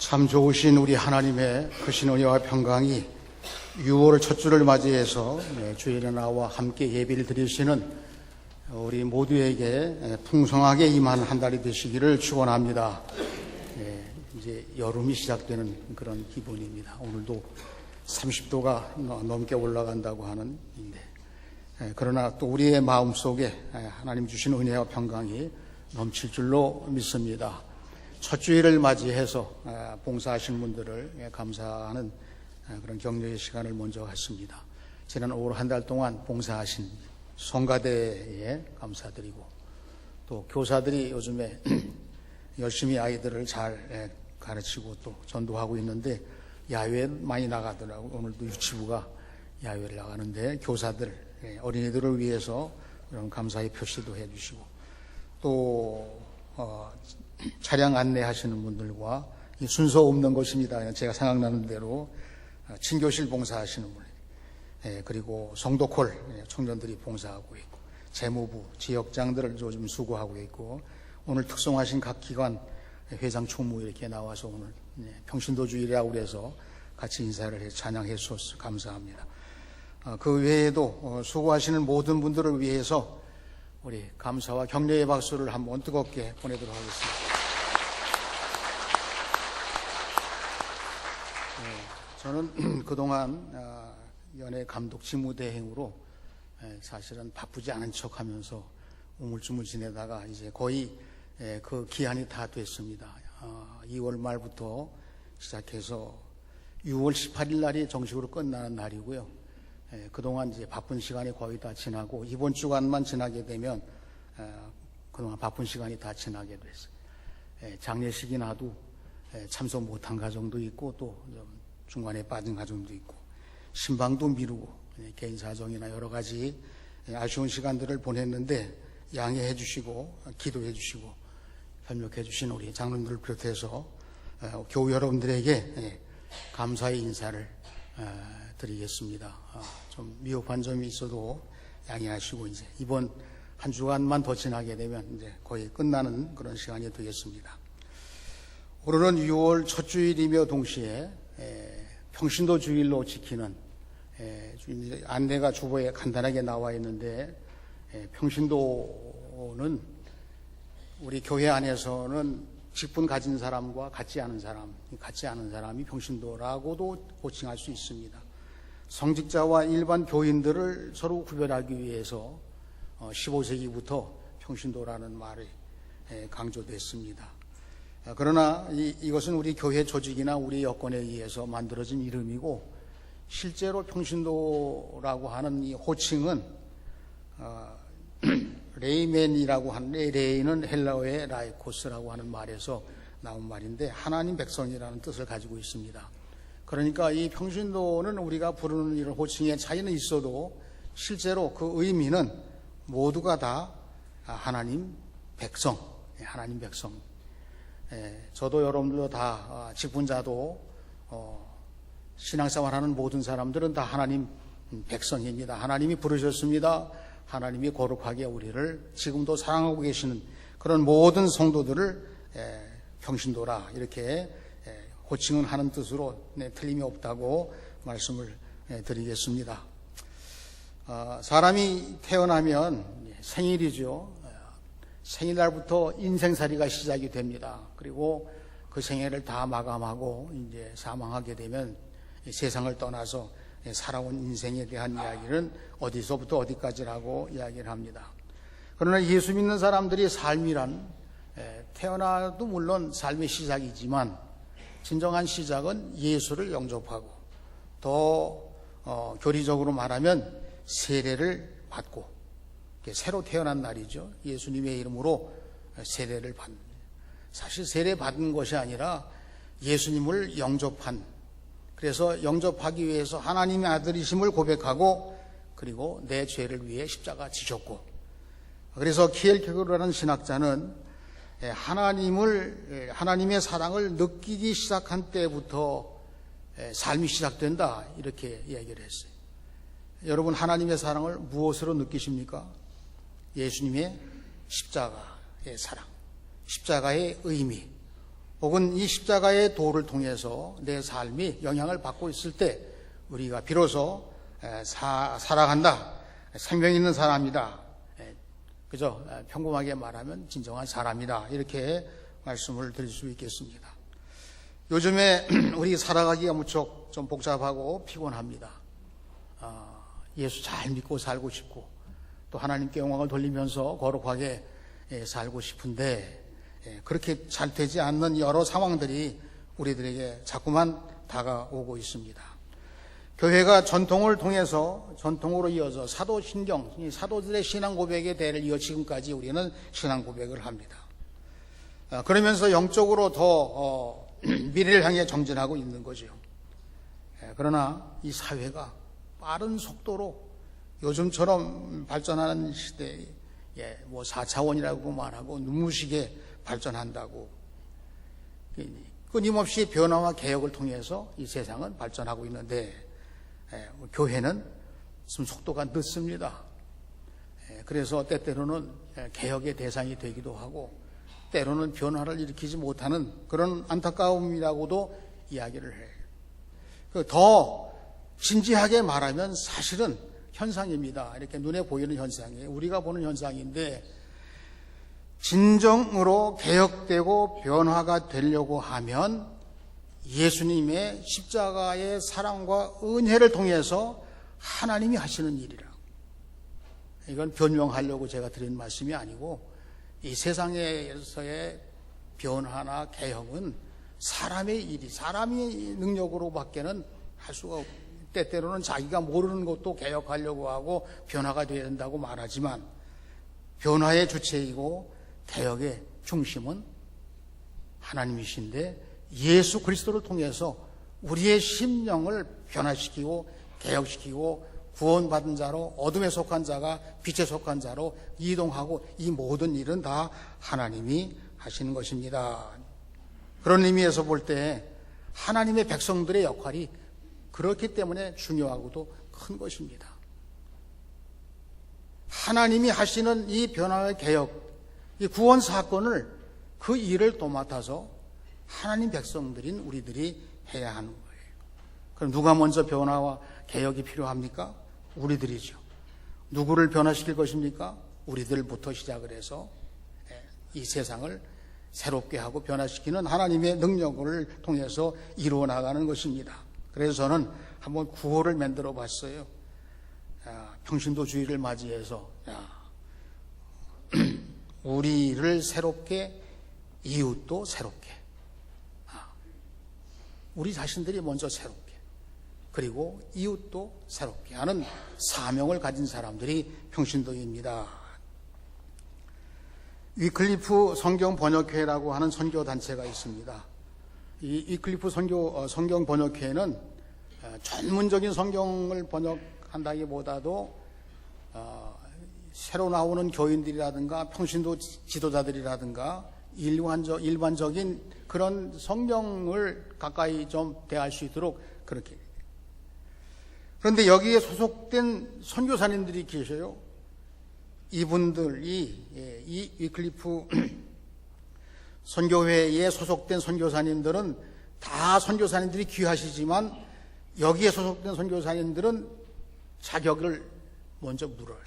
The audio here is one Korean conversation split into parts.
참 좋으신 우리 하나님의 크신 은혜와 평강이 6월 첫 주를 맞이해서 주일에 나와 함께 예배를 드리시는 우리 모두에게 풍성하게 임한 한 달이 되시기를 축원합니다. 이제 여름이 시작되는 그런 기분입니다. 오늘도 30도가 넘게 올라간다고 하는데, 그러나 또 우리의 마음속에 하나님 주신 은혜와 평강이 넘칠 줄로 믿습니다. 첫 주일을 맞이해서 봉사하신 분들을 감사하는 그런 격려의 시간을 먼저 갖습니다. 지난 5월 한 달 동안 봉사하신 성가대에 감사드리고, 또 교사들이 요즘에 열심히 아이들을 잘 가르치고 또 전도하고 있는데 야외에 많이 나가더라고요. 오늘도 유치부가 야외를 나가는데 교사들, 어린이들을 위해서 그런 감사의 표시도 해주시고, 또 차량 안내하시는 분들과 순서 없는 것입니다. 제가 생각나는 대로 친교실 봉사하시는 분, 그리고 성도콜 청년들이 봉사하고 있고, 재무부 지역장들을 요즘 수고하고 있고, 오늘 특송하신 각 기관 회장 총무 이렇게 나와서 오늘 평신도 주일이라고 그래서 같이 인사를 해 찬양해 주셔서 감사합니다. 그 외에도 수고하시는 모든 분들을 위해서 우리 감사와 격려의 박수를 한번 뜨겁게 보내도록 하겠습니다. 저는 그동안 연예 감독 직무대행으로 사실은 바쁘지 않은 척하면서 우물쭈물 지내다가 이제 거의 그 기한이 다 됐습니다. 2월 말부터 시작해서 6월 18일 날이 정식으로 끝나는 날이고요. 그동안 이제 바쁜 시간이 거의 다 지나고, 이번 주간만 지나게 되면 그동안 바쁜 시간이 다 지나게 됐어요. 장례식이나도 참석 못한 가정도 있고, 또 중간에 빠진 가정도 있고, 신방도 미루고, 개인 사정이나 여러 가지 아쉬운 시간들을 보냈는데 양해해 주시고 기도해 주시고 협력해 주신 우리 장로님들을 비롯해서 교우 여러분들에게 감사의 인사를 드리겠습니다. 좀 미흡한 점이 있어도 양해하시고, 이제 이번 한 주간만 더 지나게 되면 이제 거의 끝나는 그런 시간이 되겠습니다. 오늘은 6월 첫 주일이며 동시에 평신도 주일로 지키는, 안내가 주보에 간단하게 나와 있는데, 평신도는 우리 교회 안에서는 직분 가진 사람과 같지 않은 사람이 평신도라고도 호칭할 수 있습니다. 성직자와 일반 교인들을 서로 구별하기 위해서 15세기부터 평신도라는 말이 강조됐습니다. 그러나 이것은 우리 교회 조직이나 우리 여건에 의해서 만들어진 이름이고, 실제로 평신도라고 하는 이 호칭은 레이맨이라고 하는데, 레이는 헬라어의 라이코스라고 하는 말에서 나온 말인데 하나님 백성이라는 뜻을 가지고 있습니다. 그러니까 이 평신도는 우리가 부르는 이런 호칭의 차이는 있어도 실제로 그 의미는 모두가 다 하나님 백성, 하나님 백성. 저도 여러분들도 다 직분자도 신앙생활하는 모든 사람들은 다 하나님 백성입니다. 하나님이 부르셨습니다. 하나님이 거룩하게 우리를 지금도 사랑하고 계시는 그런 모든 성도들을 평신도라 이렇게 호칭은 하는 뜻으로 틀림이 없다고 말씀을 드리겠습니다. 사람이 태어나면 생일이죠. 생일날부터 인생살이가 시작이 됩니다. 그리고 그 생애를 다 마감하고 이제 사망하게 되면 세상을 떠나서 살아온 인생에 대한 이야기는 어디서부터 어디까지라고 이야기를 합니다. 그러나 예수 믿는 사람들이 삶이란, 태어나도 물론 삶의 시작이지만 진정한 시작은 예수를 영접하고, 더 교리적으로 말하면 세례를 받고, 새로 태어난 날이죠. 예수님의 이름으로 세례를 받는, 사실 세례 받은 것이 아니라 예수님을 영접한, 그래서 영접하기 위해서 하나님의 아들이심을 고백하고, 그리고 내 죄를 위해 십자가 지셨고, 그래서 키엘케고르라는 신학자는 하나님의 사랑을 느끼기 시작한 때부터 삶이 시작된다 이렇게 이야기를 했어요. 여러분, 하나님의 사랑을 무엇으로 느끼십니까? 예수님의 십자가의 사랑, 십자가의 의미, 혹은 이 십자가의 도를 통해서 내 삶이 영향을 받고 있을 때 우리가 비로소 살아간다, 생명 있는 사람이다, 그저 평범하게 말하면 진정한 사람이다, 이렇게 말씀을 드릴 수 있겠습니다. 요즘에 우리 살아가기가 무척 좀 복잡하고 피곤합니다. 예수 잘 믿고 살고 싶고 또 하나님께 영광을 돌리면서 거룩하게 살고 싶은데 그렇게 잘 되지 않는 여러 상황들이 우리들에게 자꾸만 다가오고 있습니다. 교회가 전통을 통해서 전통으로 이어서 사도신경, 사도들의 신앙 고백의 대를 이어 지금까지 우리는 신앙 고백을 합니다. 그러면서 영적으로 더 미래를 향해 정진하고 있는 거죠. 그러나 이 사회가 빠른 속도로 요즘처럼 발전하는 시대에 뭐 4차원이라고 말하고 눈부시게 발전한다고 끊임없이 변화와 개혁을 통해서 이 세상은 발전하고 있는데 교회는 좀 속도가 늦습니다. 그래서 때때로는 개혁의 대상이 되기도 하고 때로는 변화를 일으키지 못하는 그런 안타까움이라고도 이야기를 해요. 더 진지하게 말하면 사실은 현상입니다. 이렇게 눈에 보이는 현상이에요. 우리가 보는 현상인데 진정으로 개혁되고 변화가 되려고 하면 예수님의 십자가의 사랑과 은혜를 통해서 하나님이 하시는 일이라. 이건 변명하려고 제가 드린 말씀이 아니고 이 세상에서의 변화나 개혁은 사람의 일이, 사람의 능력으로 밖에는 할 수가 없고 때때로는 자기가 모르는 것도 개혁하려고 하고 변화가 되어야 된다고 말하지만 변화의 주체이고 개혁의 중심은 하나님이신데 예수 그리스도를 통해서 우리의 심령을 변화시키고 개혁시키고 구원받은 자로 어둠에 속한 자가 빛에 속한 자로 이동하고 이 모든 일은 다 하나님이 하시는 것입니다. 그런 의미에서 볼 때 하나님의 백성들의 역할이 그렇기 때문에 중요하고도 큰 것입니다. 하나님이 하시는 이 변화의 개혁, 이 구원 사건을 그 일을 도맡아서 하나님 백성들인 우리들이 해야 하는 거예요. 그럼 누가 먼저 변화와 개혁이 필요합니까? 우리들이죠. 누구를 변화시킬 것입니까? 우리들부터 시작을 해서 이 세상을 새롭게 하고 변화시키는 하나님의 능력을 통해서 이루어 나가는 것입니다. 그래서 저는 한번 구호를 만들어 봤어요. 평신도 주일을 맞이해서 우리를 새롭게, 이웃도 새롭게. 우리 자신들이 먼저 새롭게, 그리고 이웃도 새롭게 하는 사명을 가진 사람들이 평신도입니다. 위클리프 성경번역회라고 하는 선교단체가 있습니다. 이 위클리프 성경 번역회는 전문적인 성경을 번역한다기보다도 새로 나오는 교인들이라든가 평신도 지도자들이라든가 일반적인 그런 성경을 가까이 좀 대할 수 있도록 그렇게. 그런데 여기에 소속된 선교사님들이 계셔요. 이분들이 이 위클리프 선교회에 소속된 선교사님들은 다 선교사님들이 귀하시지만 여기에 소속된 선교사님들은 자격을 먼저 물어요.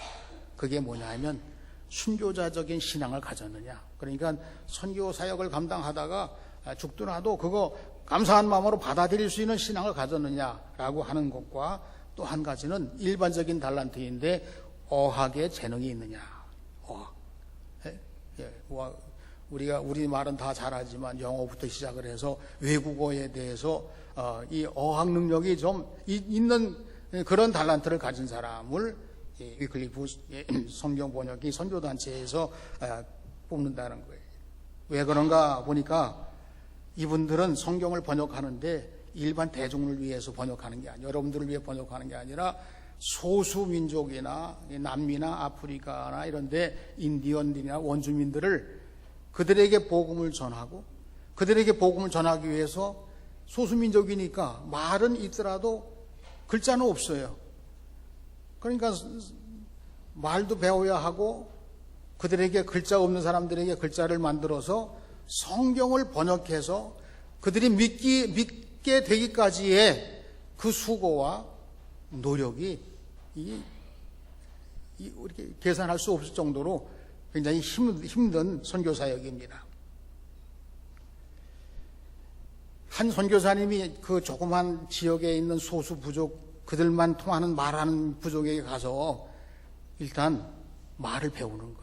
그게 뭐냐 하면 순교자적인 신앙을 가졌느냐. 그러니까 선교 사역을 감당하다가 죽더라도 그거 감사한 마음으로 받아들일 수 있는 신앙을 가졌느냐라고 하는 것과 또 한 가지는 일반적인 달란트인데 어학의 재능이 있느냐. 어학. 우리 말은 다 잘하지만 영어부터 시작을 해서 외국어에 대해서 이 어학 능력이 좀 있는 그런 달란트를 가진 사람을 위클리프 성경 번역기 선교단체에서 뽑는다는 거예요. 왜 그런가 보니까 이분들은 성경을 번역하는데 일반 대중을 위해서 번역하는 게 아니라, 여러분들을 위해 번역하는 게 아니라 소수 민족이나 남미나 아프리카나 이런데 인디언들이나 원주민들을 그들에게 복음을 전하고 그들에게 복음을 전하기 위해서 소수민족이니까 말은 있더라도 글자는 없어요. 그러니까 말도 배워야 하고 그들에게 글자 없는 사람들에게 글자를 만들어서 성경을 번역해서 그들이 믿게 되기까지의 그 수고와 노력이 이렇게 계산할 수 없을 정도로 굉장히 힘든 선교사역입니다. 한 선교사님이 그 조그만 지역에 있는 소수 부족, 그들만 통하는 말하는 부족에게 가서 일단 말을 배우는 거예요.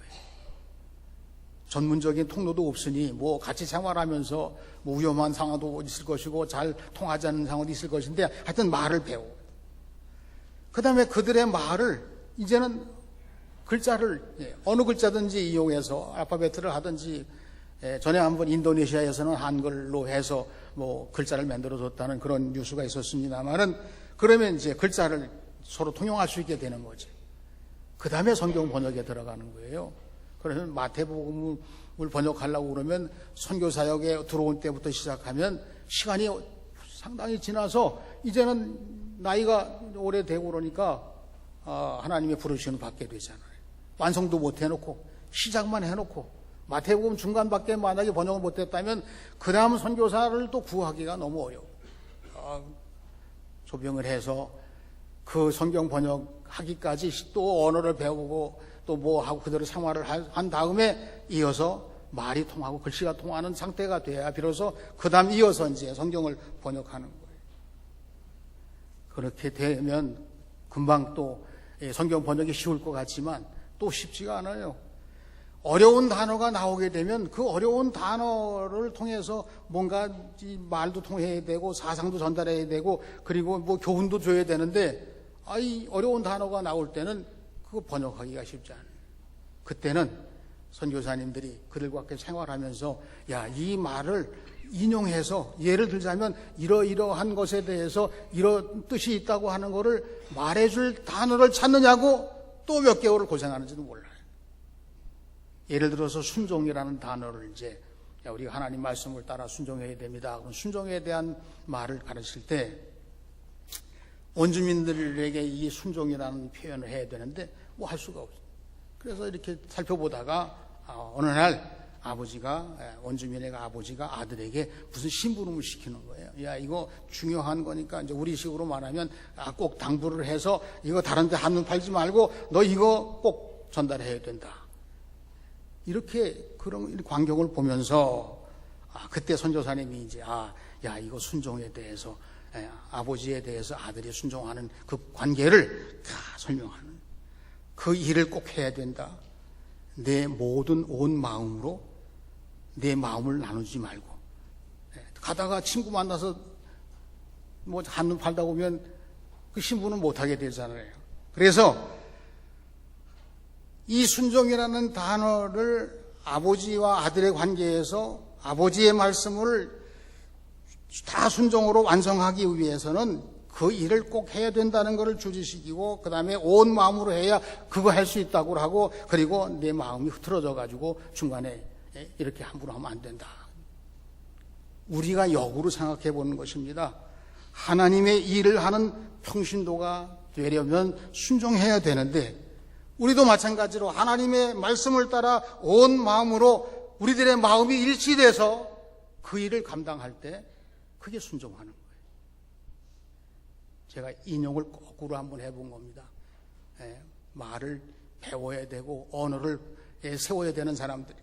전문적인 통로도 없으니 뭐 같이 생활하면서 뭐 위험한 상황도 있을 것이고 잘 통하지 않는 상황도 있을 것인데 하여튼 말을 배우고, 그 다음에 그들의 말을 이제는 글자를 어느 글자든지 이용해서 알파벳을 하든지, 전에 한번 인도네시아에서는 한글로 해서 뭐 글자를 만들어줬다는 그런 뉴스가 있었습니다만은, 그러면 이제 글자를 서로 통용할 수 있게 되는 거지. 그 다음에 성경 번역에 들어가는 거예요. 그래서 마태복음을 번역하려고 그러면 선교사역에 들어온 때부터 시작하면 시간이 상당히 지나서 이제는 나이가 오래되고 그러니까 하나님의 부르심을 받게 되잖아요. 완성도 못 해놓고 시작만 해놓고 마태복음 중간밖에 만약에 번역을 못했다면 그 다음 선교사를 또 구하기가 너무 어려워. 조병을 해서 그 성경 번역하기까지 또 언어를 배우고 또 뭐 하고 그대로 생활을 한 다음에 이어서 말이 통하고 글씨가 통하는 상태가 돼야 비로소 그 다음 이어서 이제 성경을 번역하는 거예요. 그렇게 되면 금방 또 성경 번역이 쉬울 것 같지만 또 쉽지가 않아요. 어려운 단어가 나오게 되면 그 어려운 단어를 통해서 뭔가 말도 통해야 되고 사상도 전달해야 되고 그리고 뭐 교훈도 줘야 되는데, 이 어려운 단어가 나올 때는 그거 번역하기가 쉽지 않아요. 그때는 선교사님들이 그들과 함께 생활하면서 이 말을 인용해서 예를 들자면 이러이러한 것에 대해서 이런 뜻이 있다고 하는 거를 말해줄 단어를 찾느냐고 또 몇 개월을 고생하는지도 몰라요. 예를 들어서 순종이라는 단어를 이제 우리가 하나님 말씀을 따라 순종해야 됩니다. 그럼 순종에 대한 말을 가르칠 때 원주민들에게 이 순종이라는 표현을 해야 되는데 뭐 할 수가 없어요. 그래서 이렇게 살펴보다가 어느 날 원주민의 아버지가 아들에게 무슨 심부름을 시키는 거예요. 이거 중요한 거니까 이제 우리식으로 말하면 꼭 당부를 해서 이거 다른 데 한눈 팔지 말고 너 이거 꼭 전달해야 된다. 이렇게 그런 광경을 보면서 그때 선교사님이 이제 이거 순종에 대해서 아버지에 대해서 아들이 순종하는 그 관계를 다 설명하는, 그 일을 꼭 해야 된다. 내 모든 온 마음으로 내 마음을 나누지 말고, 가다가 친구 만나서 뭐 한눈 팔다 보면 그 신부는 못하게 되잖아요. 그래서 이 순종이라는 단어를 아버지와 아들의 관계에서 아버지의 말씀을 다 순종으로 완성하기 위해서는 그 일을 꼭 해야 된다는 것을 주지시키고, 그 다음에 온 마음으로 해야 그거 할 수 있다고 하고, 그리고 내 마음이 흐트러져 가지고 중간에 이렇게 함부로 하면 안 된다. 우리가 역으로 생각해 보는 것입니다. 하나님의 일을 하는 평신도가 되려면 순종해야 되는데, 우리도 마찬가지로 하나님의 말씀을 따라 온 마음으로 우리들의 마음이 일치돼서 그 일을 감당할 때 그게 순종하는 거예요. 제가 인용을 거꾸로 한번 해본 겁니다. 말을 배워야 되고 언어를 세워야 되는 사람들이,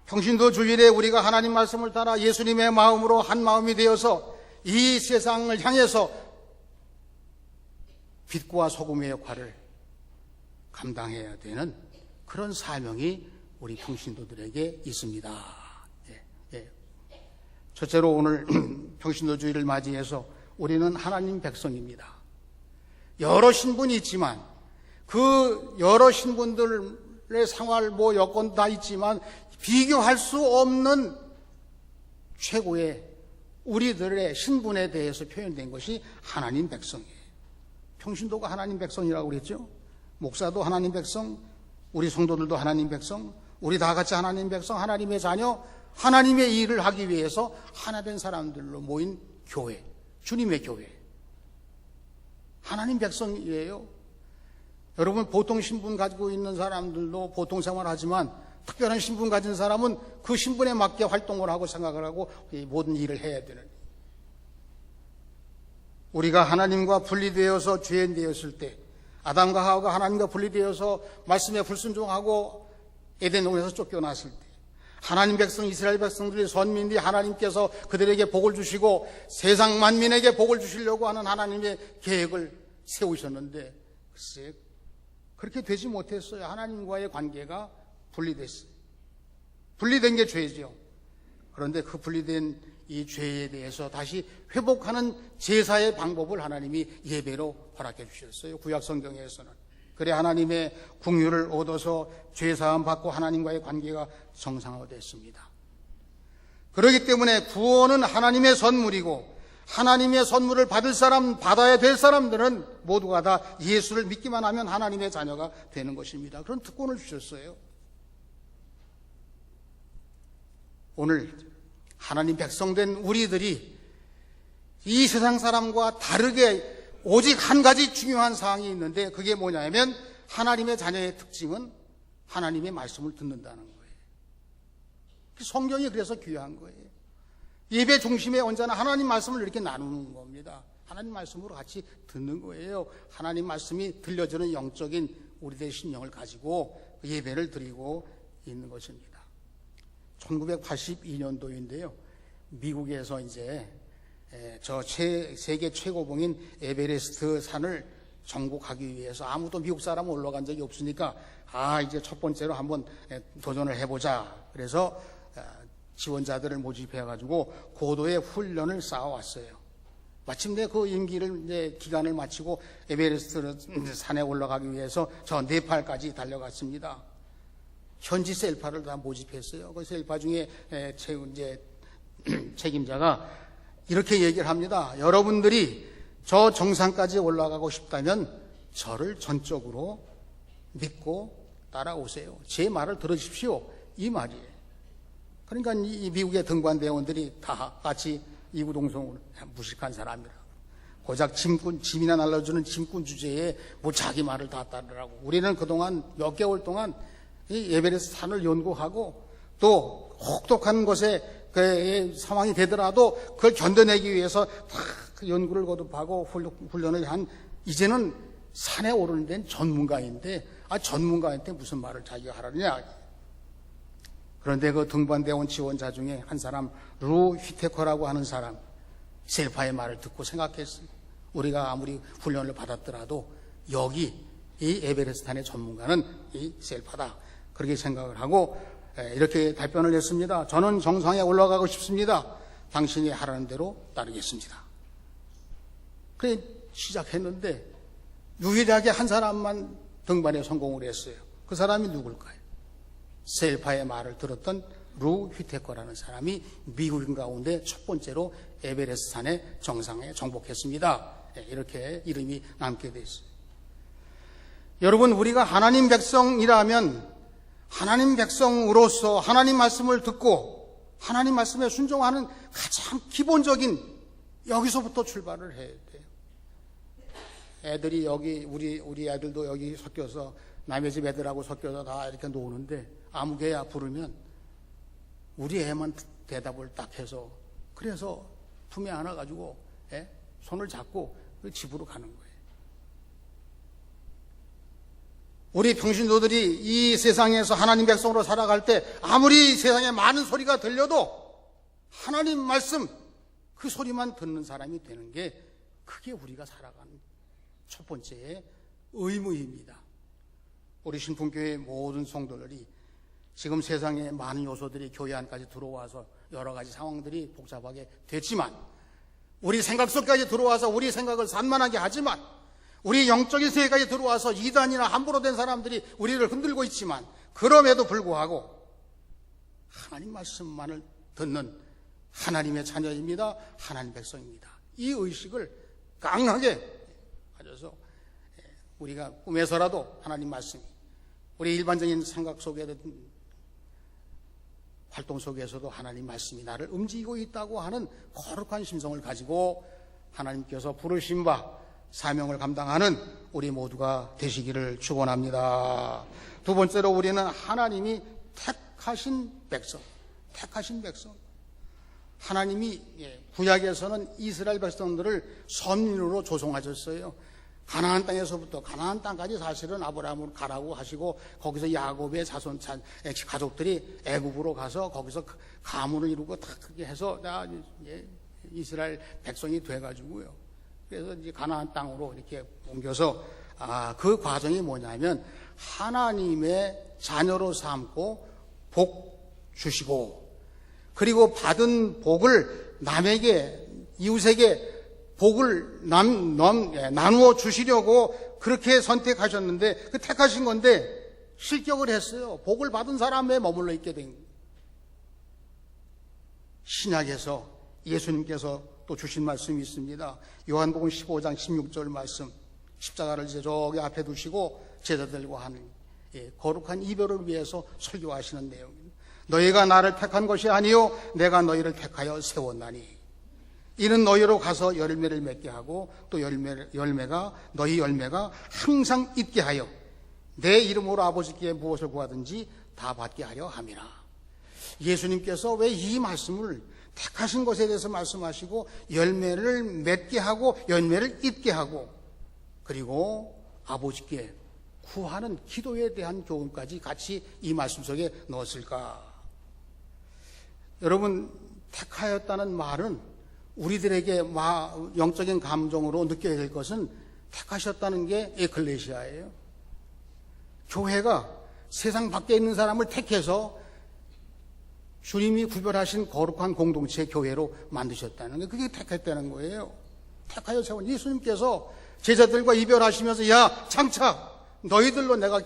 평신도 주일에 우리가 하나님 말씀을 따라 예수님의 마음으로 한 마음이 되어서 이 세상을 향해서 빛과 소금의 역할을 감당해야 되는 그런 사명이 우리 평신도들에게 있습니다. 첫째로 오늘 평신도 주일을 맞이해서 우리는 하나님 백성입니다. 여러 신분이 있지만 그 여러 신분들의 생활 여건 다 있지만 비교할 수 없는 최고의 우리들의 신분에 대해서 표현된 것이 하나님 백성이에요. 평신도가 하나님 백성이라고 그랬죠. 목사도 하나님 백성, 우리 성도들도 하나님 백성, 우리 다 같이 하나님 백성, 하나님의 자녀, 하나님의 일을 하기 위해서 하나 된 사람들로 모인 교회, 주님의 교회, 하나님 백성이에요. 여러분, 보통 신분 가지고 있는 사람들도 보통 생활하지만 특별한 신분 가진 사람은 그 신분에 맞게 활동을 하고 생각을 하고 모든 일을 해야 되는, 우리가 하나님과 분리되어서 죄인 되었을 때, 아담과 하와가 하나님과 분리되어서 말씀에 불순종하고 에덴동에서 쫓겨났을 때, 하나님 백성, 이스라엘 백성들이 선민들이 하나님께서 그들에게 복을 주시고 세상 만민에게 복을 주시려고 하는 하나님의 계획을 세우셨는데, 글쎄 그렇게 되지 못했어요. 하나님과의 관계가 분리됐어요. 분리된 게 죄죠. 그런데 그 분리된 이 죄에 대해서 다시 회복하는 제사의 방법을 하나님이 예배로 허락해 주셨어요. 구약 성경에서는. 그래 하나님의 긍휼을 얻어서 죄사함 받고 하나님과의 관계가 정상화됐습니다. 그렇기 때문에 구원은 하나님의 선물이고, 하나님의 선물을 받을 사람, 받아야 될 사람들은 모두가 다 예수를 믿기만 하면 하나님의 자녀가 되는 것입니다. 그런 특권을 주셨어요. 오늘 하나님 백성된 우리들이 이 세상 사람과 다르게 오직 한 가지 중요한 사항이 있는데, 그게 뭐냐면 하나님의 자녀의 특징은 하나님의 말씀을 듣는다는 거예요. 성경이 그래서 귀한 거예요. 예배 중심에 언제나 하나님 말씀을 이렇게 나누는 겁니다. 하나님 말씀으로 같이 듣는 거예요. 하나님 말씀이 들려주는 영적인 우리들의 신령을 가지고 예배를 드리고 있는 것입니다. 1982년도인데요. 미국에서 이제 세계 최고봉인 에베레스트 산을 정복하기 위해서 아무도 미국 사람은 올라간 적이 없으니까 이제 첫 번째로 한번 도전을 해보자. 그래서 지원자들을 모집해가지고 고도의 훈련을 쌓아왔어요. 마침내 그 임기를 이제 기간을 마치고 에베레스트 산에 올라가기 위해서 저 네팔까지 달려갔습니다. 현지 셀파를 다 모집했어요. 그 셀파 중에 이제 책임자가 이렇게 얘기를 합니다. 여러분들이 저 정상까지 올라가고 싶다면 저를 전적으로 믿고 따라오세요. 제 말을 들으십시오. 이 말이에요. 그러니까 이 미국의 등반대원들이 다 같이 이구동성으로 무식한 사람이라고. 고작 짐이나 날려주는 짐꾼 주제에 뭐 자기 말을 다 따르라고. 우리는 그동안 몇 개월 동안 이 에베레스트 산을 연구하고 또 혹독한 곳에 그 상황이 되더라도 그걸 견뎌내기 위해서 다 그 연구를 거듭하고 훈련을 한, 이제는 산에 오르는 데는 전문가인데, 전문가한테 무슨 말을 자기가 하라느냐. 그런데 그 등반대원 지원자 중에 한 사람, 루 휘테커라고 하는 사람, 셀파의 말을 듣고 생각했어요. 우리가 아무리 훈련을 받았더라도 여기 이 에베레스트 산의 전문가는 이 셀파다. 그렇게 생각을 하고 이렇게 답변을 했습니다. 저는 정상에 올라가고 싶습니다. 당신이 하라는 대로 따르겠습니다. 그래 시작했는데 유일하게 한 사람만 등반에 성공을 했어요. 그 사람이 누굴까요? 셀파의 말을 들었던 루 휘테커라는 사람이 미국인 가운데 첫 번째로 에베레스트 산의 정상에 정복했습니다. 이렇게 이름이 남게 됐어요. 여러분, 우리가 하나님 백성이라면 하나님 백성으로서 하나님 말씀을 듣고 하나님 말씀에 순종하는 가장 기본적인, 여기서부터 출발을 해야 돼요. 애들이 여기 우리 애들도 여기 섞여서 남의 집 애들하고 섞여서 다 이렇게 노는데 아무 개야 부르면 우리 애만 대답을 딱 해서, 그래서 품에 안아가지고 손을 잡고 집으로 가는 거예요. 우리 평신도들이 이 세상에서 하나님 백성으로 살아갈 때 아무리 세상에 많은 소리가 들려도 하나님 말씀, 그 소리만 듣는 사람이 되는 게, 그게 우리가 살아가는 첫 번째의 의무입니다. 우리 신풍교회 모든 성도들이 지금 세상에 많은 요소들이 교회 안까지 들어와서 여러 가지 상황들이 복잡하게 됐지만, 우리 생각 속까지 들어와서 우리 생각을 산만하게 하지만, 우리 영적인 세계까지 들어와서 이단이나 함부로 된 사람들이 우리를 흔들고 있지만, 그럼에도 불구하고 하나님 말씀만을 듣는 하나님의 자녀입니다. 하나님 백성입니다. 이 의식을 강하게 가져서 우리가 꿈에서라도 하나님 말씀이 우리 일반적인 생각 속에도, 활동 속에서도 하나님 말씀이 나를 움직이고 있다고 하는 거룩한 심성을 가지고 하나님께서 부르신 바 사명을 감당하는 우리 모두가 되시기를 축원합니다. 두 번째로, 우리는 하나님이 택 택하신 백성, 택하신 백성. 하나님이 구약에서는 이스라엘 백성들을 선민으로 조성하셨어요. 가나안 땅에서부터 가나안 땅까지 사실은 아브라함을 가라고 하시고 거기서 야곱의 가족들이 애굽으로 가서 거기서 가문을 이루고 다 그렇게 해서 이스라엘 백성이 돼가지고요. 그래서 이제 가나안 땅으로 이렇게 옮겨서 그 과정이 뭐냐면 하나님의 자녀로 삼고 복 주시고 그리고 받은 복을 남에게 이웃에게 복을 나누어 주시려고 그렇게 선택하셨는데 그 택하신 건데 실격을 했어요. 복을 받은 사람에 머물러 있게 된 거예요. 신약에서 예수님께서 또 주신 말씀이 있습니다. 요한복음 15장 16절 말씀, 십자가를 이제 저기 앞에 두시고 제자들과 하는 거룩한 이별을 위해서 설교하시는 내용입니다. 너희가 나를 택한 것이 아니요 내가 너희를 택하여 세웠나니 이는 너희로 가서 열매를 맺게 하고 또 너희 열매가 항상 있게 하여 내 이름으로 아버지께 무엇을 구하든지 다 받게 하려 함이라. 예수님께서 왜 이 말씀을 택하신 것에 대해서 말씀하시고 열매를 맺게 하고 열매를 잇게 하고 그리고 아버지께 구하는 기도에 대한 교훈까지 같이 이 말씀 속에 넣었을까? 여러분, 택하였다는 말은 우리들에게 영적인 감정으로 느껴야 될 것은 택하셨다는 게 에클레시아예요. 교회가 세상 밖에 있는 사람을 택해서 주님이 구별하신 거룩한 공동체 교회로 만드셨다는 게 그게 택했다는 거예요. 택하여 세운 예수님께서 제자들과 이별하시면서 야 장차 너희들로 내가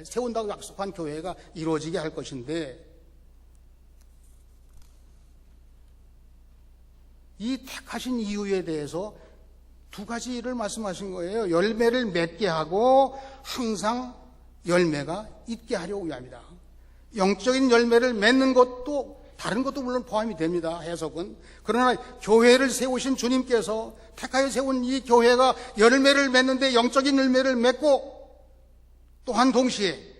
세운다고 약속한 교회가 이루어지게 할 것인데 이 택하신 이유에 대해서 두 가지를 말씀하신 거예요. 열매를 맺게 하고 항상 열매가 있게 하려고 합니다. 영적인 열매를 맺는 것도 다른 것도 물론 포함이 됩니다. 해석은. 그러나 교회를 세우신 주님께서 택하여 세운 이 교회가 열매를 맺는데 영적인 열매를 맺고 또한 동시에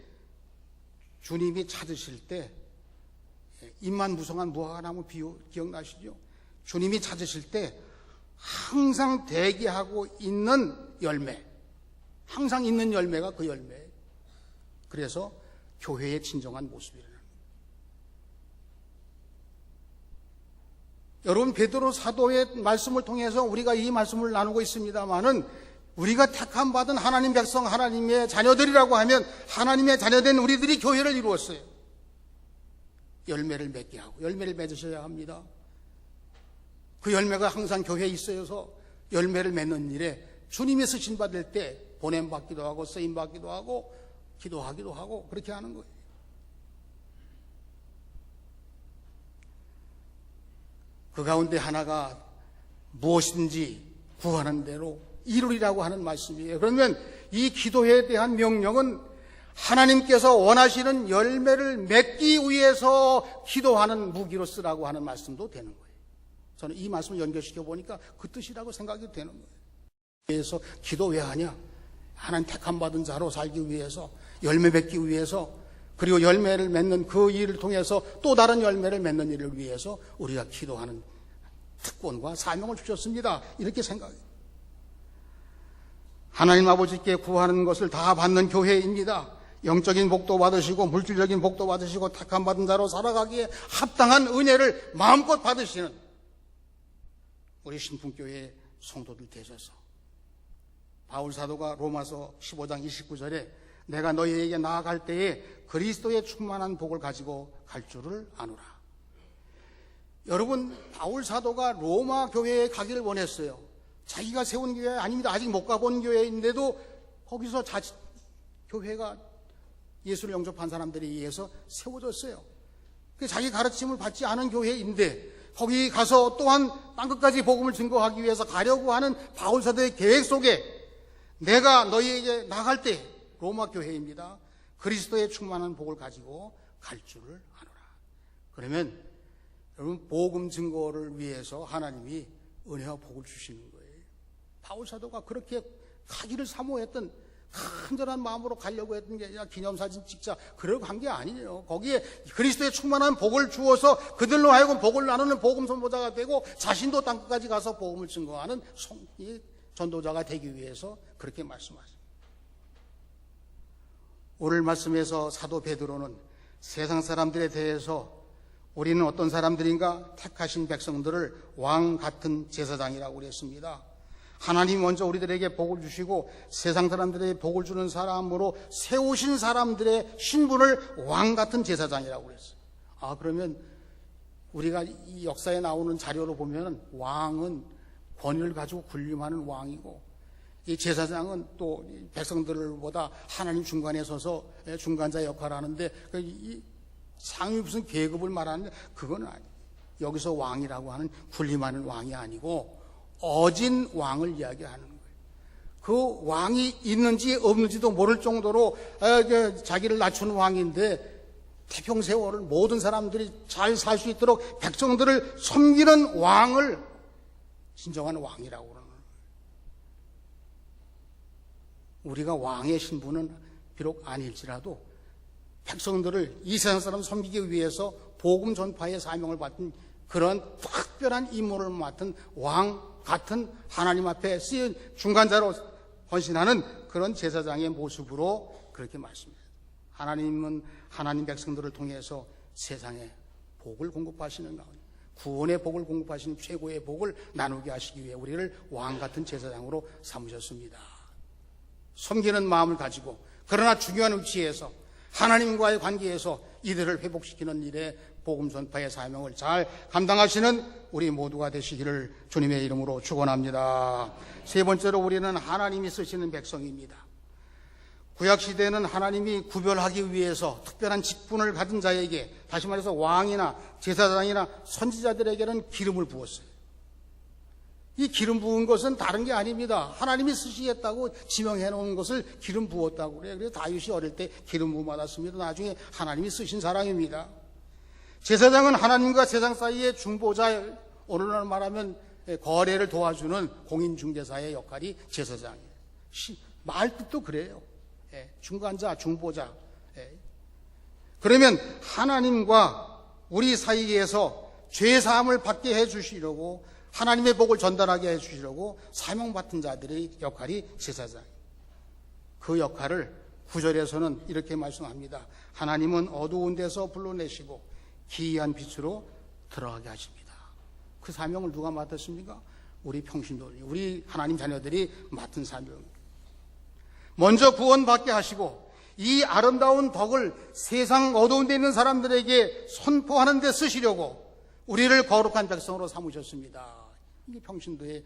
주님이 찾으실 때 입만 무성한 무화과나무 비유 기억나시죠? 주님이 찾으실 때 항상 대기하고 있는 열매, 항상 있는 열매가 그 열매. 그래서 교회의 진정한 모습이라는 거예요. 여러분, 베드로 사도의 말씀을 통해서 우리가 이 말씀을 나누고 있습니다마는 우리가 택함 받은 하나님 백성, 하나님의 자녀들이라고 하면 하나님의 자녀된 우리들이 교회를 이루었어요. 열매를 맺게 하고 열매를 맺으셔야 합니다. 그 열매가 항상 교회에 있어서 열매를 맺는 일에 주님이 쓰신 받을 때 보냄받기도 하고 쓰임받기도 하고 기도하기도 하고 그렇게 하는 거예요. 그 가운데 하나가 무엇이든지 구하는 대로 이루리라고 하는 말씀이에요. 그러면 이 기도에 대한 명령은 하나님께서 원하시는 열매를 맺기 위해서 기도하는 무기로 쓰라고 하는 말씀도 되는 거예요. 저는 이 말씀을 연결시켜 보니까 그 뜻이라고 생각이 되는 거예요. 그래서 기도 왜 하냐? 하나님 택함 받은 자로 살기 위해서, 열매 맺기 위해서, 그리고 열매를 맺는 그 일을 통해서 또 다른 열매를 맺는 일을 위해서 우리가 기도하는 특권과 사명을 주셨습니다. 이렇게 생각해요. 하나님 아버지께 구하는 것을 다 받는 교회입니다. 영적인 복도 받으시고 물질적인 복도 받으시고 택함 받은 자로 살아가기에 합당한 은혜를 마음껏 받으시는 우리 신풍교회의 성도들 되셔서 바울 사도가 로마서 15장 29절에 내가 너희에게 나아갈 때에 그리스도의 충만한 복을 가지고 갈 줄을 아노라. 여러분, 바울 사도가 로마 교회에 가기를 원했어요. 자기가 세운 교회 아닙니다. 아직 못 가본 교회인데도 거기서 교회가 예수를 영접한 사람들에 의해서 세워졌어요. 자기 가르침을 받지 않은 교회인데 거기 가서 또한 땅끝까지 복음을 증거하기 위해서 가려고 하는 바울 사도의 계획 속에 내가 너희에게 나갈 때 로마 교회입니다. 그리스도의 충만한 복을 가지고 갈 줄을 아노라. 그러면 여러분, 복음 증거를 위해서 하나님이 은혜와 복을 주시는 거예요. 바울 사도가 그렇게 가기를 사모했던 간절한 마음으로 가려고 했던 게 아니라 기념사진 찍자 그러고 간 게 아니에요. 거기에 그리스도의 충만한 복을 주어서 그들로 하여금 복을 나누는 복음 선포자가 되고 자신도 땅끝까지 가서 복음을 증거하는 전도자가 되기 위해서 그렇게 말씀하십니다. 오늘 말씀에서 사도 베드로는 세상 사람들에 대해서 우리는 어떤 사람들인가? 택하신 백성들을 왕 같은 제사장이라고 그랬습니다. 하나님이 먼저 우리들에게 복을 주시고 세상 사람들에게 복을 주는 사람으로 세우신 사람들의 신분을 왕 같은 제사장이라고 그랬어요. 그러면 우리가 이 역사에 나오는 자료로 보면 왕은 권위를 가지고 군림하는 왕이고 이 제사장은 또 백성들보다 하나님 중간에 서서 중간자 역할을 하는데 이 상위 무슨 계급을 말하는데 그건 아니에요. 여기서 왕이라고 하는 군림하는 왕이 아니고 어진 왕을 이야기하는 거예요. 그 왕이 있는지 없는지도 모를 정도로 자기를 낮춘 왕인데 태평 세월을 모든 사람들이 잘 살 수 있도록 백성들을 섬기는 왕을 진정한 왕이라고 그러는 거예요. 우리가 왕의 신분은 비록 아닐지라도 백성들을 이 세상 사람 섬기기 위해서 복음 전파의 사명을 받은 그런 특별한 임무를 맡은 왕 같은 하나님 앞에 쓰인 중간자로 헌신하는 그런 제사장의 모습으로 그렇게 말씀합니다. 하나님은 하나님 백성들을 통해서 세상에 복을 공급하시는 가운데 구원의 복을 공급하시는 최고의 복을 나누게 하시기 위해 우리를 왕 같은 제사장으로 삼으셨습니다. 섬기는 마음을 가지고 그러나 중요한 위치에서 하나님과의 관계에서 이들을 회복시키는 일에 복음 전파의 사명을 잘 감당하시는 우리 모두가 되시기를 주님의 이름으로 축원합니다. 세 번째로 우리는 하나님이 쓰시는 백성입니다. 구약시대에는 하나님이 구별하기 위해서 특별한 직분을 가진 자에게, 다시 말해서 왕이나 제사장이나 선지자들에게는 기름을 부었어요. 이 기름 부은 것은 다른 게 아닙니다. 하나님이 쓰시겠다고 지명해 놓은 것을 기름 부었다고 그래요. 그래서 다윗이 어릴 때 기름 부음 받았습니다. 나중에 하나님이 쓰신 사람입니다. 제사장은 하나님과 세상 사이의 중보자, 오늘날 말하면 거래를 도와주는 공인중개사의 역할이 제사장이에요. 말뜻도 그래요. 중간자, 중보자. 그러면 하나님과 우리 사이에서 죄사함을 받게 해주시려고, 하나님의 복을 전달하게 해주시려고 사명받은 자들의 역할이 제사장이에요. 그 역할을 9절에서는 이렇게 말씀합니다. 하나님은 어두운 데서 불러내시고 기이한 빛으로 들어가게 하십니다. 그 사명을 누가 맡았습니까? 우리 평신도들이, 우리 하나님 자녀들이 맡은 사명입니다. 먼저 구원받게 하시고 이 아름다운 덕을 세상 어두운 데 있는 사람들에게 선포하는 데 쓰시려고 우리를 거룩한 백성으로 삼으셨습니다. 이게 평신도의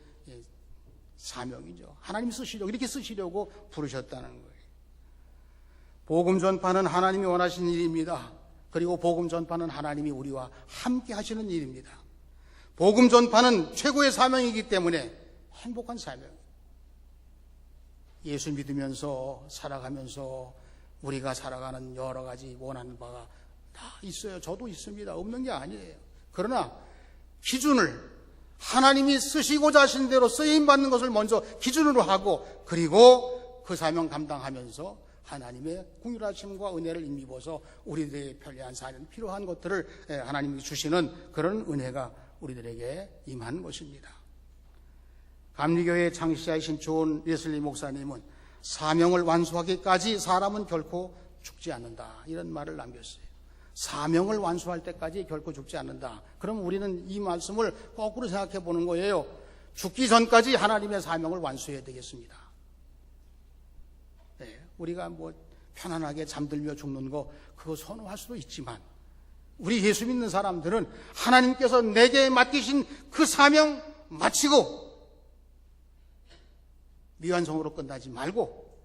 사명이죠. 하나님 쓰시려고, 이렇게 쓰시려고 부르셨다는 거예요. 복음 전파는 하나님이 원하시는 일입니다. 그리고 복음 전파는 하나님이 우리와 함께 하시는 일입니다. 복음 전파는 최고의 사명이기 때문에 행복한 사명이에요. 예수 믿으면서 살아가면서 우리가 살아가는 여러 가지 원하는 바가 다 있어요. 저도 있습니다. 없는 게 아니에요. 그러나 기준을 하나님이 쓰시고자 하신 대로 쓰임받는 것을 먼저 기준으로 하고, 그리고 그 사명 감당하면서 하나님의 긍휼하심과 은혜를 힘입어서 우리들의 편리한 삶, 필요한 것들을 하나님이 주시는 그런 은혜가 우리들에게 임하는 것입니다. 감리교회 창시자이신 존 웨슬리 목사님은 사명을 완수하기까지 사람은 결코 죽지 않는다, 이런 말을 남겼어요. 사명을 완수할 때까지 결코 죽지 않는다. 그럼 우리는 이 말씀을 거꾸로 생각해 보는 거예요. 죽기 전까지 하나님의 사명을 완수해야 되겠습니다. 우리가 뭐 편안하게 잠들며 죽는 거 그거 선호할 수도 있지만, 우리 예수 믿는 사람들은 하나님께서 내게 맡기신 그 사명 마치고 미완성으로 끝나지 말고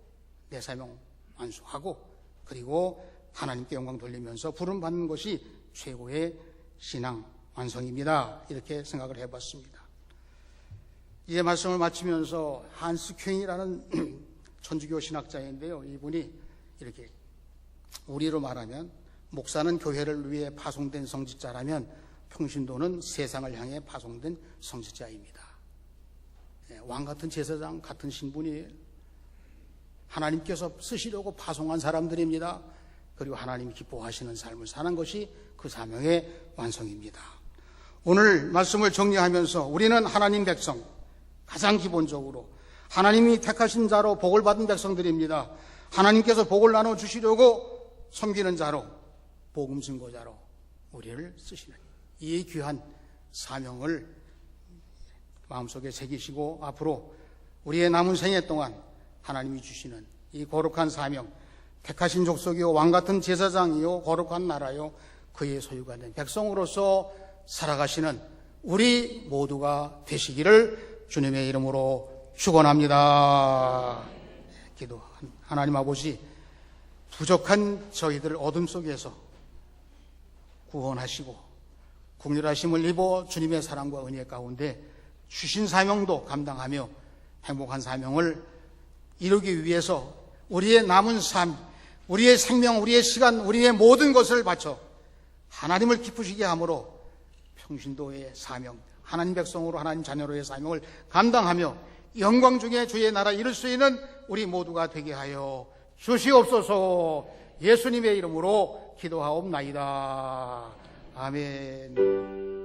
내 사명 완수하고, 그리고 하나님께 영광 돌리면서 부름 받는 것이 최고의 신앙 완성입니다. 이렇게 생각을 해봤습니다. 이제 말씀을 마치면서 한스 퀭이라는 천주교 신학자인데요, 이분이 이렇게, 우리로 말하면 목사는 교회를 위해 파송된 성직자라면 평신도는 세상을 향해 파송된 성직자입니다. 왕 같은 제사장 같은 신분이에요. 하나님께서 쓰시려고 파송한 사람들입니다. 그리고 하나님이 기뻐하시는 삶을 사는 것이 그 사명의 완성입니다. 오늘 말씀을 정리하면서 우리는 하나님 백성, 가장 기본적으로 하나님이 택하신 자로 복을 받은 백성들입니다. 하나님께서 복을 나눠주시려고 섬기는 자로, 복음 증거자로 우리를 쓰시는 이 귀한 사명을 마음속에 새기시고 앞으로 우리의 남은 생애 동안 하나님이 주시는 이 거룩한 사명, 택하신 족속이요 왕같은 제사장이요 거룩한 나라요 그의 소유가 된 백성으로서 살아가시는 우리 모두가 되시기를 주님의 이름으로 축원합니다. 기도. 하나님 아버지, 부족한 저희들 어둠 속에서 구원하시고 국률하심을 입어 주님의 사랑과 은혜 가운데 주신 사명도 감당하며 행복한 사명을 이루기 위해서 우리의 남은 삶, 우리의 생명, 우리의 시간, 우리의 모든 것을 바쳐 하나님을 기쁘시게 함으로 평신도의 사명, 하나님 백성으로 하나님 자녀로의 사명을 감당하며 영광 중에 주의 나라 이룰 수 있는 우리 모두가 되게 하여 주시옵소서. 예수님의 이름으로 기도하옵나이다. 아멘.